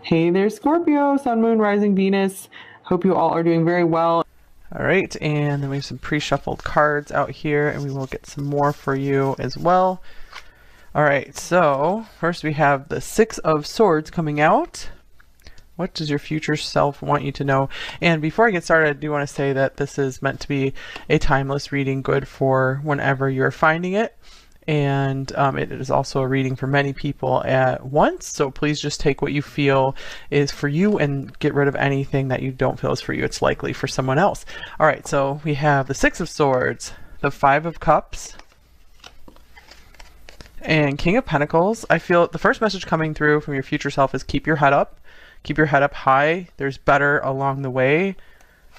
Hey there, Scorpio, Sun, Moon, Rising, Venus. Hope you all are doing very well. All right, and then we have some pre-shuffled cards out here, and we will get some more for you as well. All right, so first we have the Six of Swords coming out. What does your future self want you to know? And before I get started, I do want to say that this is meant to be a timeless reading, good for whenever you're finding it. And it is also a reading for many people at once, so please just take what you feel is for you and get rid of anything that you don't feel is for you. It's likely for someone else. All right, so we have the Six of Swords, the Five of Cups, and King of Pentacles. I feel the first message coming through from your future self is keep your head up. Keep your head up high. There's better along the way.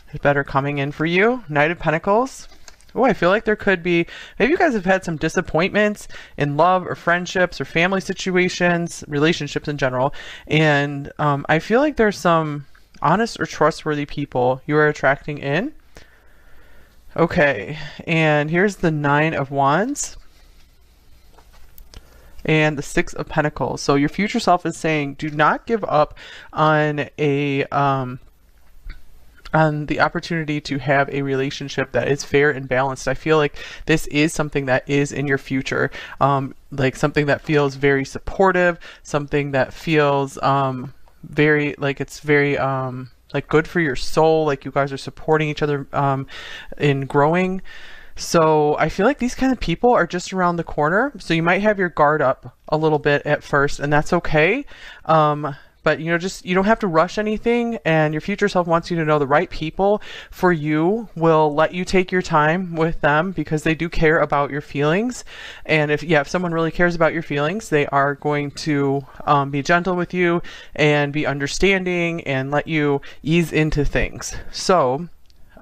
There's better coming in for you. Knight of Pentacles. Oh, I feel like there could be, maybe you guys have had some disappointments in love or friendships or family situations, relationships in general. And I feel like there's some honest or trustworthy people you are attracting in. Okay, and here's the Nine of Wands and the Six of Pentacles. So your future self is saying, do not give up on the opportunity to have a relationship that is fair and balanced. I feel like this is something that is in your future, like something that feels very supportive, something that feels very like it's very like good for your soul, like you guys are supporting each other in growing. So I feel like these kind of people are just around the corner, so you might have your guard up a little bit at first, and that's okay. But you know, just you don't have to rush anything, and your future self wants you to know the right people for you will let you take your time with them because they do care about your feelings. And if someone really cares about your feelings, they are going to be gentle with you and be understanding and let you ease into things. So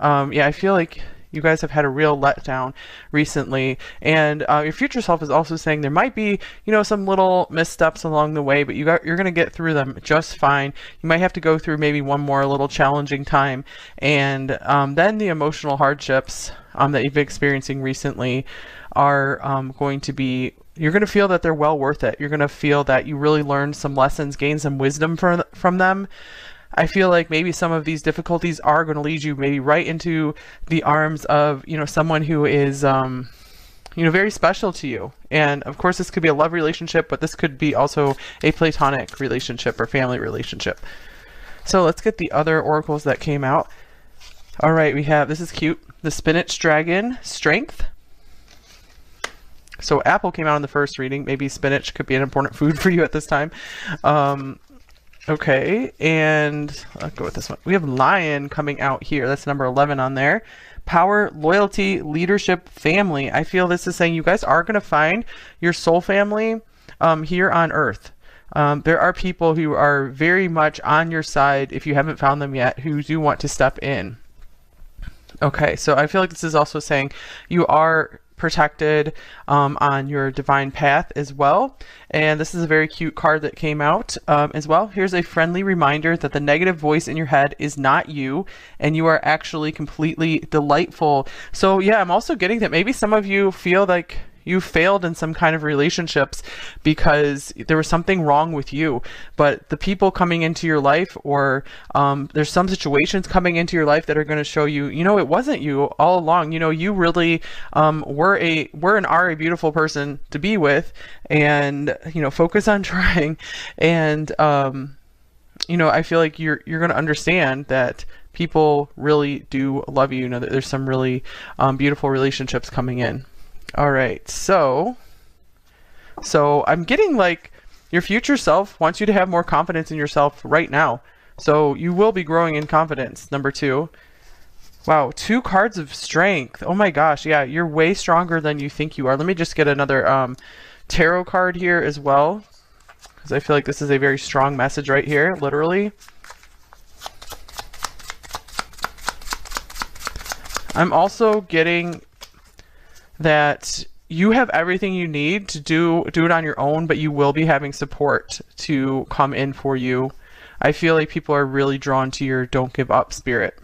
yeah, I feel like you guys have had a real letdown recently, and your future self is also saying there might be, you know, some little missteps along the way, but you're going to get through them just fine. You might have to go through maybe one more little challenging time, and then the emotional hardships that you've been experiencing recently are going to be, you're going to feel that they're well worth it. You're going to feel that you really learned some lessons, gained some wisdom from them. I feel like maybe some of these difficulties are going to lead you maybe right into the arms of, you know, someone who is, you know, very special to you. And of course, this could be a love relationship, but this could be also a platonic relationship or family relationship. So let's get the other oracles that came out. All right, we have, this is cute, the Spinach Dragon, Strength. So apple came out in the first reading. Maybe spinach could be an important food for you at this time. Okay, and I'll go with this one. We have Lion coming out here. That's number 11 on there. Power, loyalty, leadership, family. I feel this is saying you guys are going to find your soul family here on Earth. There are people who are very much on your side, if you haven't found them yet, who do want to step in. Okay, so I feel like this is also saying you are protected on your divine path as well. And this is a very cute card that came out as well. Here's a friendly reminder that the negative voice in your head is not you, and you are actually completely delightful. So yeah, I'm also getting that maybe some of you feel like you failed in some kind of relationships because there was something wrong with you, but the people coming into your life, or there's some situations coming into your life that are going to show you, you know, it wasn't you all along. You know, you really were and are a beautiful person to be with, and you know, focus on trying. And you know, I feel like you're going to understand that people really do love you. You know, that there's some really beautiful relationships coming in. All right, so I'm getting like your future self wants you to have more confidence in yourself right now. So you will be growing in confidence. Number 2. Wow, 2 cards of strength. Oh my gosh, yeah, you're way stronger than you think you are. Let me just get another tarot card here as well, because I feel like this is a very strong message right here, literally. I'm also getting that you have everything you need to do it on your own, but you will be having support to come in for you. I feel like people are really drawn to your don't give up spirit.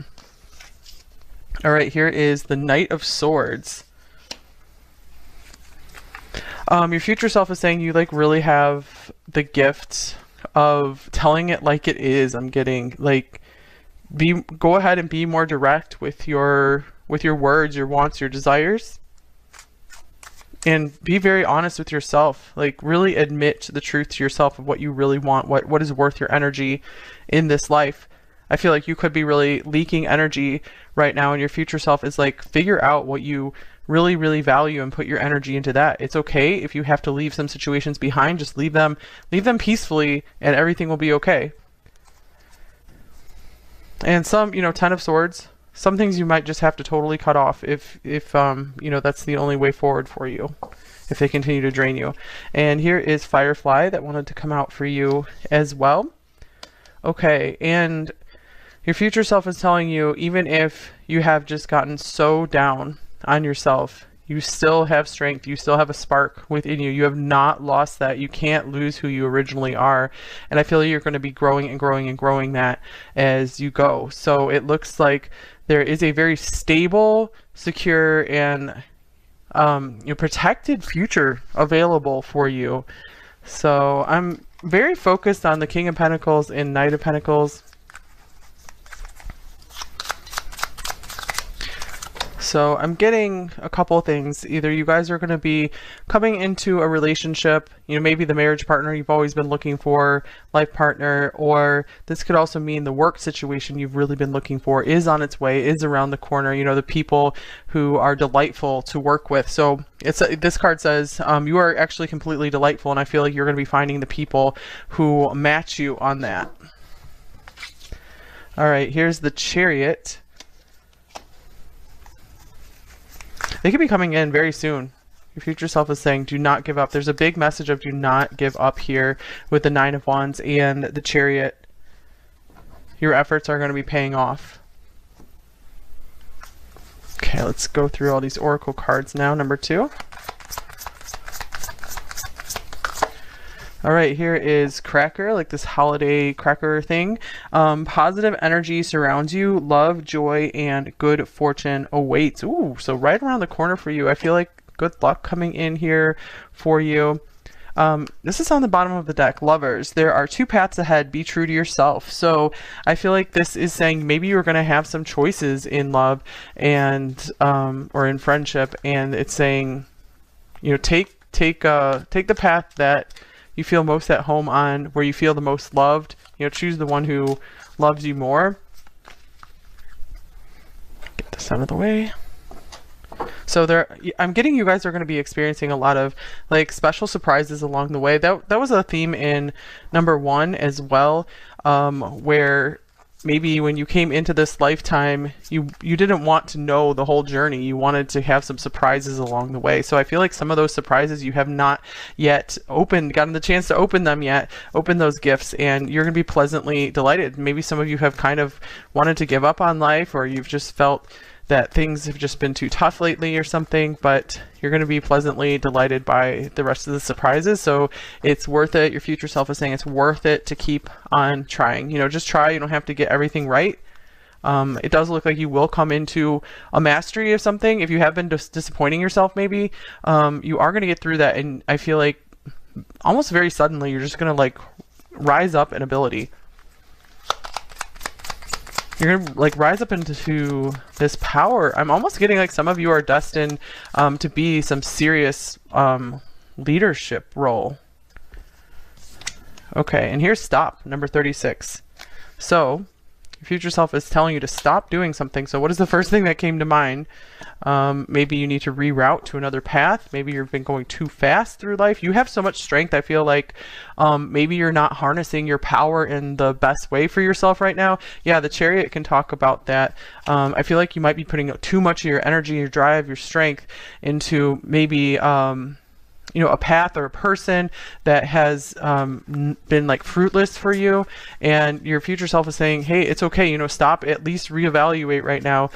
All right, here is the Knight of Swords. Your future self is saying you like really have the gift of telling it like it is. I'm getting like, go ahead and be more direct with your words, your wants, your desires, and be very honest with yourself. Like really admit the truth to yourself of what you really want, what is worth your energy in this life. I feel like you could be really leaking energy right now, and your future self is like, figure out what you really, really value and put your energy into that. It's okay if you have to leave some situations behind, just leave them peacefully and everything will be okay. And some, you know, 10 of Swords, some things you might just have to totally cut off if you know, that's the only way forward for you, if they continue to drain you. And here is Firefly that wanted to come out for you as well. Okay, and your future self is telling you, even if you have just gotten so down on yourself, you still have strength, you still have a spark within you. You have not lost that. You can't lose who you originally are. And I feel like you're going to be growing and growing and growing that as you go. So it looks like there is a very stable, secure, and protected future available for you. So I'm very focused on the King of Pentacles and Knight of Pentacles. So I'm getting a couple of things. Either you guys are going to be coming into a relationship, you know, maybe the marriage partner you've always been looking for, life partner, or this could also mean the work situation you've really been looking for is on its way, is around the corner, you know, the people who are delightful to work with. So this card says you are actually completely delightful, and I feel like you're going to be finding the people who match you on that. All right, here's the Chariot. They could be coming in very soon. Your future self is saying, do not give up. There's a big message of do not give up here with the Nine of Wands and the Chariot. Your efforts are going to be paying off. Okay, let's go through all these Oracle cards now. Number 2. All right, here is Cracker, like this holiday cracker thing. Positive energy surrounds you. Love, joy, and good fortune awaits. Ooh, so right around the corner for you. I feel like good luck coming in here for you. This is on the bottom of the deck. Lovers, there are 2 paths ahead. Be true to yourself. So I feel like this is saying maybe you're going to have some choices in love and or in friendship, and it's saying, you know, take the path that you feel most at home on, where you feel the most loved. You know, choose the one who loves you more. Get this out of the way. So I'm getting you guys are going to be experiencing a lot of like special surprises along the way. That was a theme in number 1 as well, where maybe when you came into this lifetime, you didn't want to know the whole journey. You wanted to have some surprises along the way. So I feel like some of those surprises you have not yet gotten the chance to open them yet, open those gifts, and you're going to be pleasantly delighted. Maybe some of you have kind of wanted to give up on life, or you've just felt that things have just been too tough lately or something, but you're going to be pleasantly delighted by the rest of the surprises. So it's worth it. Your future self is saying it's worth it to keep on trying. You know, just try. You don't have to get everything right. It does look like you will come into a mastery of something. If you have been disappointing yourself, maybe you are going to get through that. And I feel like almost very suddenly, you're just going to like rise up in ability. You're going to like rise up into this power. I'm almost getting like some of you are destined to be some serious leadership role. Okay, and here's stop, number 36. So your future self is telling you to stop doing something. So what is the first thing that came to mind? Maybe you need to reroute to another path. Maybe you've been going too fast through life. You have so much strength. I feel like maybe you're not harnessing your power in the best way for yourself right now. Yeah, the Chariot can talk about that. I feel like you might be putting too much of your energy, your drive, your strength into maybe you know, a path or a person that has been like fruitless for you, and your future self is saying, hey, it's okay, you know, stop, at least reevaluate right now.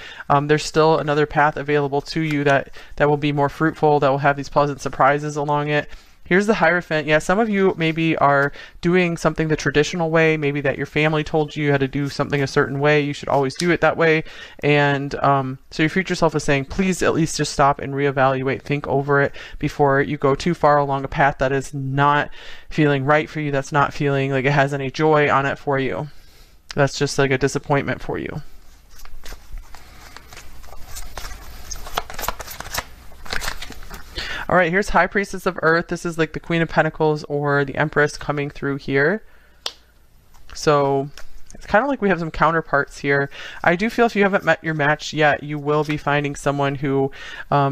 There's still another path available to you that will be more fruitful, that will have these pleasant surprises along it. Here's the Hierophant. Yeah, some of you maybe are doing something the traditional way, maybe that your family told you how to do something a certain way. You should always do it that way. And so your future self is saying, please at least just stop and reevaluate, think over it before you go too far along a path that is not feeling right for you, that's not feeling like it has any joy on it for you. That's just like a disappointment for you. All right, here's High Priestess of Earth. This is like the Queen of Pentacles or the Empress coming through here. So it's kind of like we have some counterparts here. I do feel if you haven't met your match yet, you will be finding someone who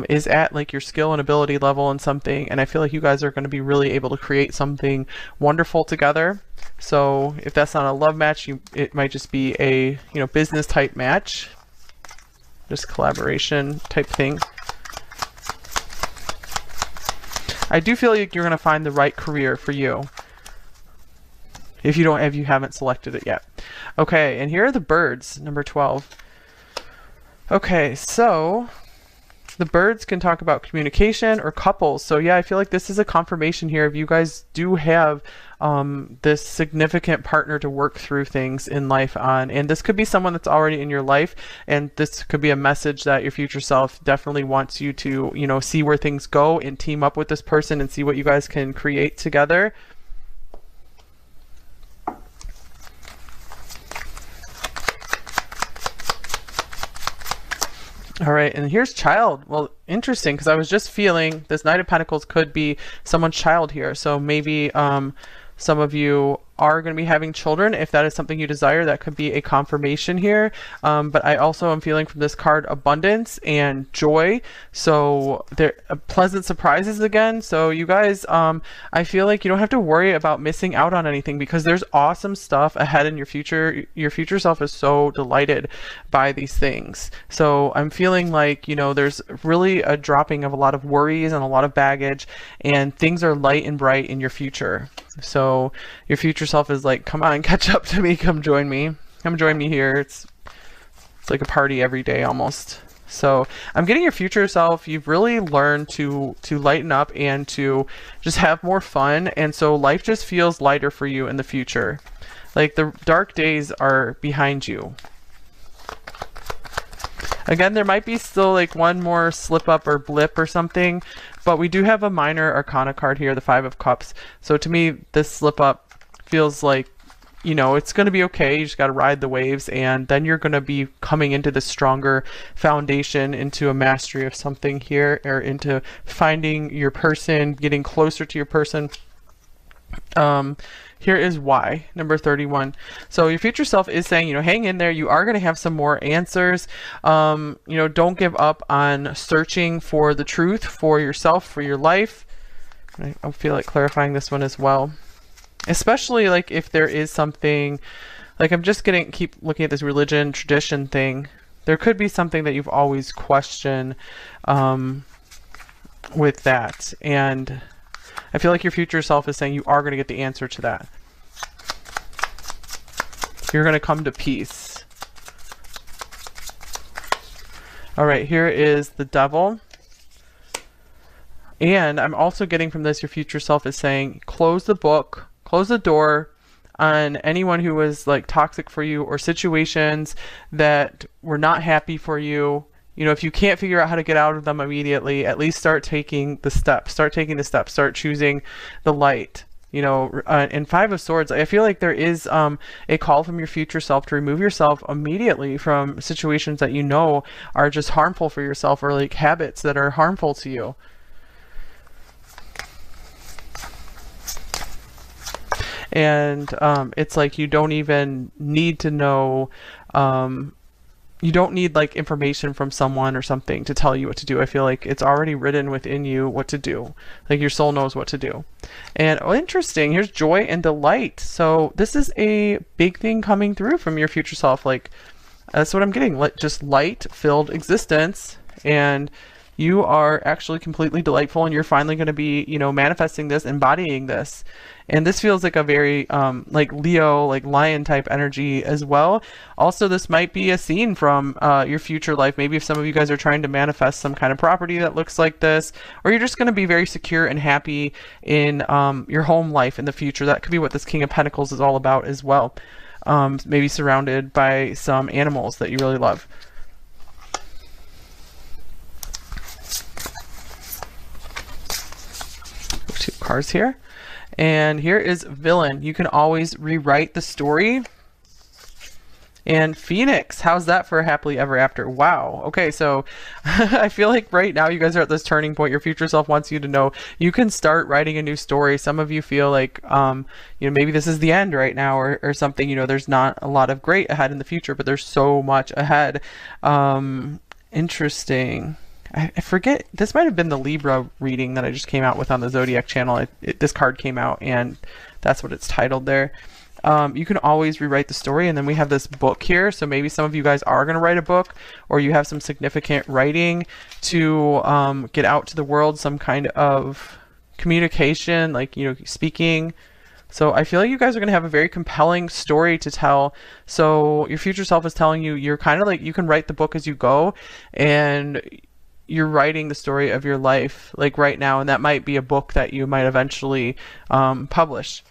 is at like your skill and ability level in something. And I feel like you guys are going to be really able to create something wonderful together. So if that's not a love match, it might just be a business type match, just collaboration type thing. I do feel like you're going to find the right career for you if you haven't selected it yet. Okay, and here are the birds, number 12. Okay, so the birds can talk about communication or couples. So yeah, I feel like this is a confirmation here if you guys do have this significant partner to work through things in life on. And this could be someone that's already in your life, and this could be a message that your future self definitely wants you to, see where things go and team up with this person and see what you guys can create together. All right, and here's child. Well, interesting, because I was just feeling this Knight of Pentacles could be someone's child here. So maybe some of you are going to be having children. If that is something you desire, that could be a confirmation here. But I also am feeling from this card abundance and joy. So there pleasant surprises again. So you guys, I feel like you don't have to worry about missing out on anything because there's awesome stuff ahead in your future. Your future self is so delighted by these things. So I'm feeling like, there's really a dropping of a lot of worries and a lot of baggage, and things are light and bright in your future. So your future self is like, come on, catch up to me, come join me here. It's like a party every day almost. So I'm getting your future self, you've really learned to lighten up and to just have more fun, and so life just feels lighter for you in the future. Like the dark days are behind you. Again, there might be still like one more slip up or blip or something, but we do have a minor arcana card here, the Five of Cups. So to me, this slip up feels like, it's going to be okay. You just got to ride the waves, and then you're going to be coming into this stronger foundation, into a mastery of something here, or into finding your person, getting closer to your person. Here is why, number 31. So your future self is saying, hang in there. You are going to have some more answers. Don't give up on searching for the truth for yourself, for your life. I feel like clarifying this one as well, especially like if there is something, like I'm just going to keep looking at this religion tradition thing. There could be something that you've always questioned with that. And I feel like your future self is saying you are going to get the answer to that. You're going to come to peace. All right, here is the Devil. And I'm also getting from this, your future self is saying, close the book, close the door on anyone who was like toxic for you or situations that were not happy for you. If you can't figure out how to get out of them immediately, at least start taking the steps. Start choosing the light. In Five of Swords, I feel like there is a call from your future self to remove yourself immediately from situations that are just harmful for yourself, or like habits that are harmful to you. And it's like you don't even need to know, you don't need like information from someone or something to tell you what to do. I feel like it's already written within you what to do. Like your soul knows what to do. And interesting, here's joy and delight. So this is a big thing coming through from your future self. Like that's what I'm getting, just light filled existence. And You are actually completely delightful, and you're finally going to be, manifesting this, embodying this. And this feels like a very like Leo, like lion type energy as well. Also, this might be a scene from your future life. Maybe if some of you guys are trying to manifest some kind of property that looks like this, or you're just going to be very secure and happy in your home life in the future. That could be what this King of Pentacles is all about as well. Maybe surrounded by some animals that you really love. Two cards here. And here is Villain. You can always rewrite the story. And Phoenix, how's that for a happily ever after? Wow. Okay, so I feel like right now you guys are at this turning point. Your future self wants you to know you can start writing a new story. Some of you feel like, maybe this is the end right now, or something. There's not a lot of great ahead in the future, but there's so much ahead. Interesting. I forget, this might have been the Libra reading that I just came out with on the Zodiac channel. This card came out, and that's what it's titled there. You can always rewrite the story, and then we have this book here. So maybe some of you guys are going to write a book, or you have some significant writing to get out to the world, some kind of communication, like, speaking. So I feel like you guys are going to have a very compelling story to tell. So your future self is telling you, you're kind of like, you can write the book as you go, and you're writing the story of your life like right now, and that might be a book that you might eventually publish.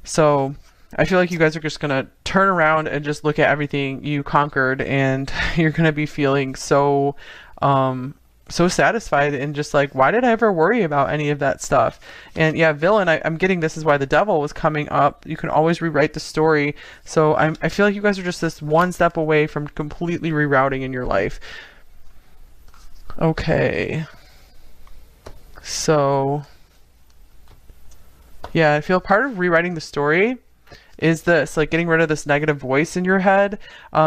So I feel like you guys are just gonna turn around and just look at everything you conquered, and you're gonna be feeling so so satisfied, and just like, why did I ever worry about any of that stuff? And yeah, Villain, I'm getting this is why the Devil was coming up. You can always rewrite the story. So I feel like you guys are just this one step away from completely rerouting in your life. Okay, so yeah, I feel part of rewriting the story is this, like, getting rid of this negative voice in your head,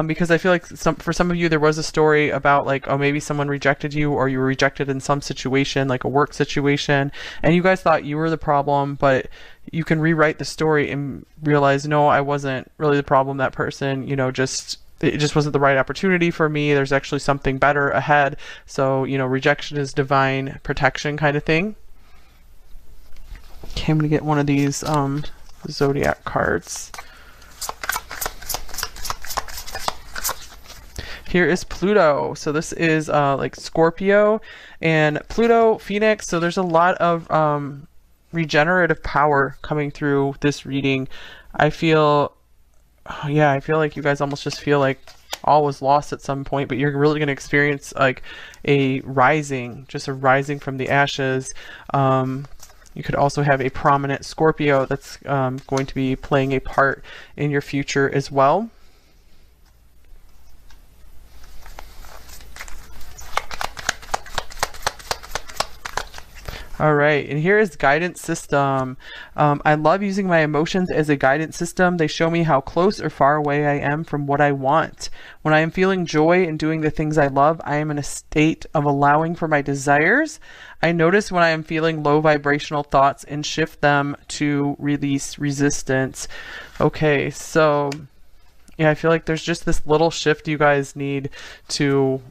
because I feel like for some of you there was a story about, like, oh, maybe someone rejected you, or you were rejected in some situation, like a work situation, and you guys thought you were the problem. But you can rewrite the story and realize, no, I wasn't really the problem. That person, it just wasn't the right opportunity for me. There's actually something better ahead. So, rejection is divine protection kind of thing. Okay, I'm gonna get one of these Zodiac cards. Here is Pluto. So this is like Scorpio, and Pluto, Phoenix. So there's a lot of regenerative power coming through this reading. I feel like you guys almost just feel like all was lost at some point, but you're really going to experience like a rising from the ashes. You could also have a prominent Scorpio that's going to be playing a part in your future as well. All right, and here is guidance system. I love using my emotions as a guidance system. They show me how close or far away I am from what I want. When I am feeling joy and doing the things I love, I am in a state of allowing for my desires. I notice when I am feeling low vibrational thoughts and shift them to release resistance. Okay, so yeah, I feel like there's just this little shift you guys need to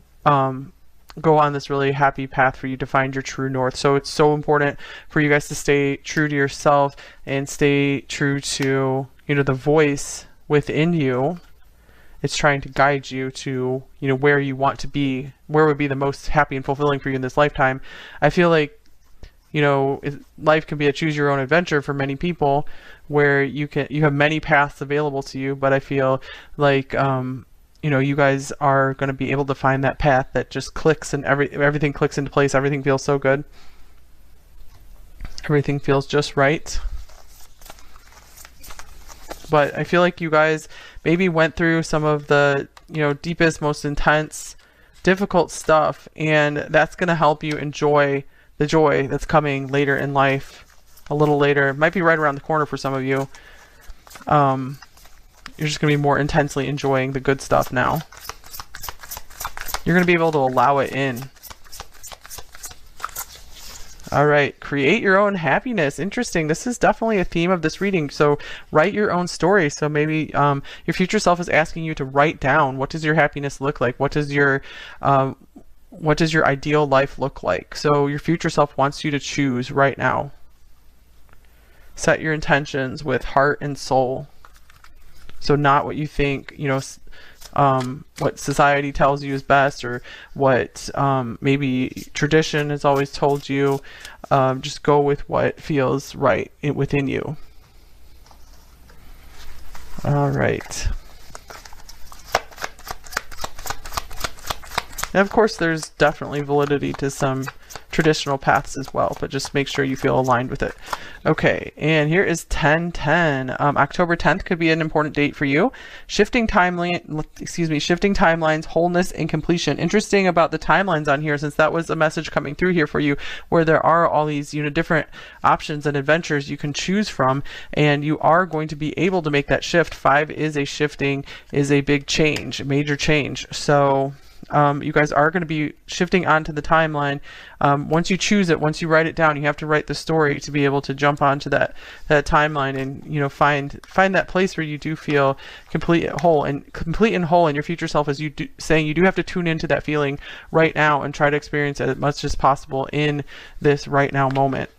go on this really happy path for you to find your true north. So it's so important for you guys to stay true to yourself and stay true to, the voice within you. It's trying to guide you to, where you want to be, where would be the most happy and fulfilling for you in this lifetime. I feel like, life can be a choose your own adventure for many people, where you have many paths available to you, but I feel like, you guys are going to be able to find that path that just clicks, and everything clicks into place. Everything feels so good. Everything feels just right. But I feel like you guys maybe went through some of the, deepest, most intense, difficult stuff, and that's going to help you enjoy the joy that's coming later in life. A little later, might be right around the corner for some of you. You're just going to be more intensely enjoying the good stuff now. You're going to be able to allow it in. All right, create your own happiness. Interesting. This is definitely a theme of this reading. So write your own story. So maybe your future self is asking you to write down, what does your happiness look like? What does your what does your ideal life look like? So your future self wants you to choose right now. Set your intentions with heart and soul. So not what you think, what society tells you is best, or what maybe tradition has always told you. Just go with what feels right within you. All right. And of course, there's definitely validity to some traditional paths as well, but just make sure you feel aligned with it. Okay, and here is 10/10. October 10th could be an important date for you. Shifting timelines, wholeness, and completion. Interesting about the timelines on here, since that was a message coming through here for you, where there are all these, different options and adventures you can choose from, and you are going to be able to make that shift. 5 is a big change, major change. So you guys are going to be shifting onto the timeline. Once you choose it, once you write it down, you have to write the story to be able to jump onto that timeline and find that place where you do feel complete and whole. And your future self is saying you do have to tune into that feeling right now and try to experience it as much as possible in this right now moment.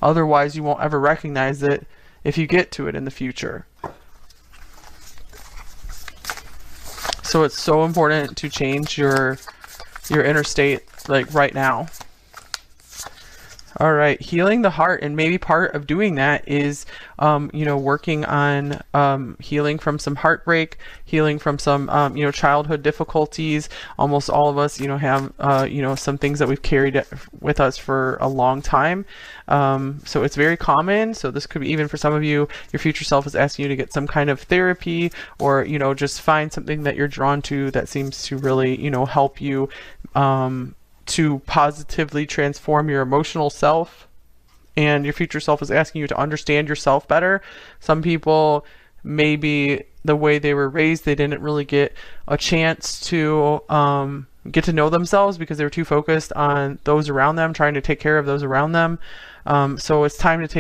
Otherwise, you won't ever recognize it if you get to it in the future. So it's so important to change your inner state, like right now. All right, healing the heart, and maybe part of doing that is, working on healing from some heartbreak, healing from some, childhood difficulties. Almost all of us, have, some things that we've carried with us for a long time. So it's very common. So this could be, even for some of you, your future self is asking you to get some kind of therapy, or, just find something that you're drawn to that seems to really, help you, to positively transform your emotional self. And your future self is asking you to understand yourself better. Some people, maybe the way they were raised, they didn't really get a chance to get to know themselves because they were too focused on those around them, trying to take care of those around them. So it's time for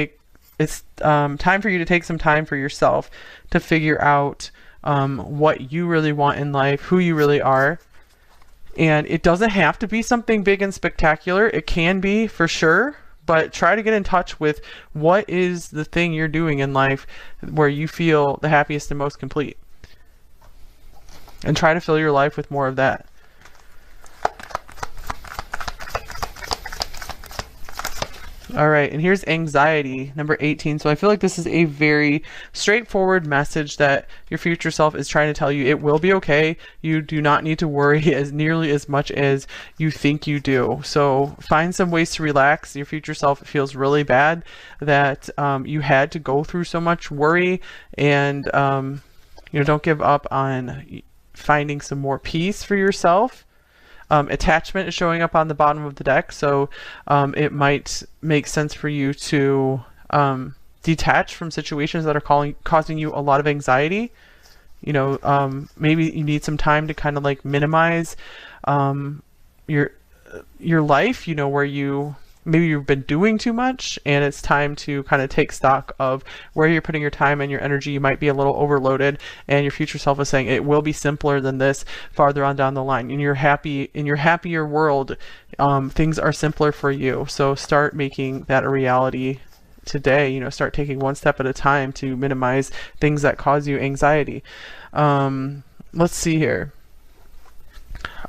you to take some time for yourself to figure out what you really want in life, who you really are. And it doesn't have to be something big and spectacular. It can be, for sure, but try to get in touch with what is the thing you're doing in life where you feel the happiest and most complete. And try to fill your life with more of that. All right, and here's anxiety, number 18. So I feel like this is a very straightforward message that your future self is trying to tell you. It will be okay. You do not need to worry as nearly as much as you think you do. So find some ways to relax. Your future self feels really bad that you had to go through so much worry, and don't give up on finding some more peace for yourself. Attachment is showing up on the bottom of the deck, so it might make sense for you to detach from situations that are causing you a lot of anxiety. Maybe you need some time to kind of like minimize your life, where maybe you've been doing too much, and it's time to kind of take stock of where you're putting your time and your energy. You might be a little overloaded, and your future self is saying it will be simpler than this farther on down the line. In your happier world, things are simpler for you. So start making that a reality today. Start taking one step at a time to minimize things that cause you anxiety. Let's see here.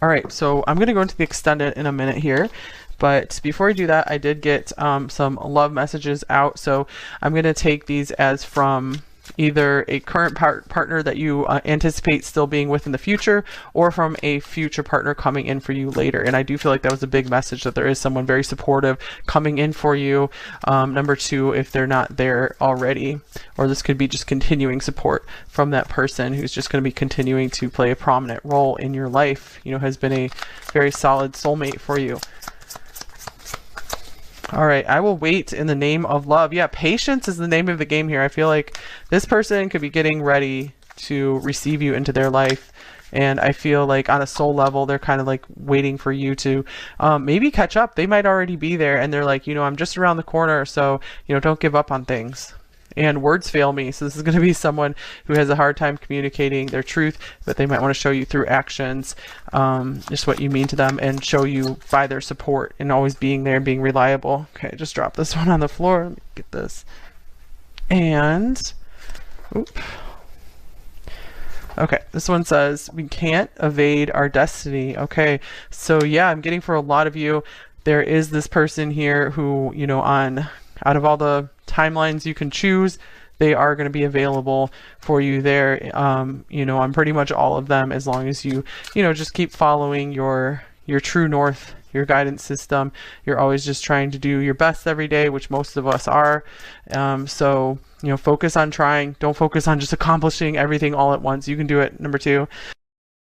All right, so I'm going to go into the extended in a minute here. But before I do that, I did get some love messages out. So I'm going to take these as from either a current partner that you anticipate still being with in the future, or from a future partner coming in for you later. And I do feel like that was a big message, that there is someone very supportive coming in for you. Number 2, if they're not there already, or this could be just continuing support from that person who's just going to be continuing to play a prominent role in your life, has been a very solid soulmate for you. All right, I will wait in the name of love. Yeah, patience is the name of the game here. I feel like this person could be getting ready to receive you into their life. And I feel like on a soul level, they're kind of like waiting for you to maybe catch up. They might already be there, and they're like, I'm just around the corner, so, don't give up on things. and words fail me. So this is going to be someone who has a hard time communicating their truth, but they might want to show you through actions, just what you mean to them, and show you by their support and always being there and being reliable. Okay, just drop this one on the floor. Let me get this. And, oop. Okay, this one says, we can't evade our destiny. Okay, so yeah, I'm getting for a lot of you, there is this person here who, you know, out of all the timelines you can choose, they are going to be available for you there, you know, on pretty much all of them, as long as you know, just keep following your true north, your guidance system. You're always just trying to do your best every day, which most of us are. So, you know, focus on trying. Don't focus on just accomplishing everything all at once. You can do it. Number 2.